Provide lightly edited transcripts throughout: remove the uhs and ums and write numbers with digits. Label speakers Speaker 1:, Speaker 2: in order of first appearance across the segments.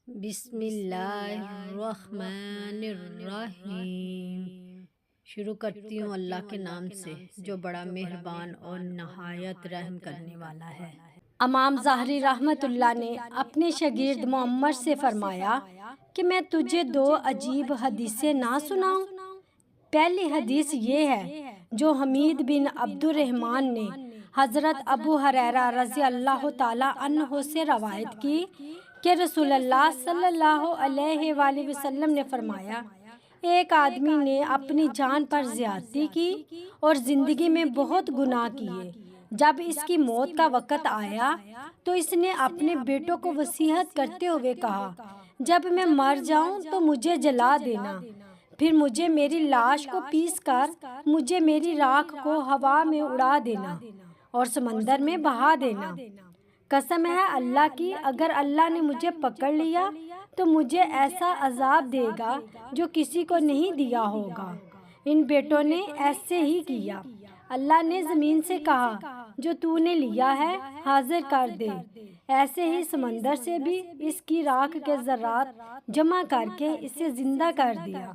Speaker 1: بسم اللہ الرحمن الرحیم۔ شروع کرتی ہوں اللہ کے نام سے جو بڑا مہربان اور نہایت رحم کرنے والا ہے۔
Speaker 2: امام ظاہری رحمۃ اللہ نے اپنے شاگرد معمر سے فرمایا کہ میں تجھے دو عجیب حدیثیں نہ سناؤں۔ پہلی حدیث یہ ہے جو حمید بن عبد الرحمن نے حضرت ابو ہریرہ رضی اللہ تعالی عنہ سے روایت کی کہ رسول اللہ صلی اللہ علیہ وآلہ وسلم نے فرمایا، ایک آدمی نے اپنی جان پر زیادتی کی اور زندگی میں بہت گناہ کیے۔ جب اس کی موت کا وقت آیا تو اس نے اپنے بیٹوں کو وصیت کرتے ہوئے کہا، جب میں مر جاؤں تو مجھے جلا دینا، پھر مجھے میری لاش کو پیس کر مجھے میری راکھ کو ہوا میں اڑا دینا اور سمندر میں بہا دینا۔ قسم ہے اللہ کی، اگر اللہ نے مجھے پکڑ لیا تو مجھے ایسا عذاب دے گا جو کسی کو نہیں دیا ہوگا۔ ان بیٹوں نے ایسے ہی کیا۔ اللہ نے زمین سے کہا، جو تو نے لیا ہے حاضر کر دے۔ ایسے ہی سمندر سے بھی اس کی راکھ کے ذرات جمع کر کے اسے زندہ کر دیا۔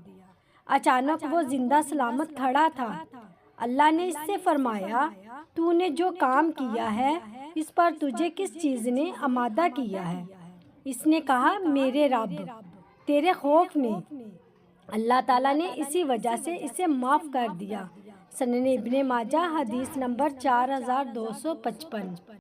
Speaker 2: اچانک وہ زندہ سلامت کھڑا تھا۔ اللہ نے اس سے فرمایا، تو نے جو کام کیا ہے اس پر تجھے کس چیز نے آمادہ کیا ہے؟ اس نے کہا، میرے رب، تیرے خوف نے۔ اللہ تعالیٰ نے اسی وجہ سے اسے معاف کر دیا۔ سنن ابن ماجہ حدیث نمبر 4255۔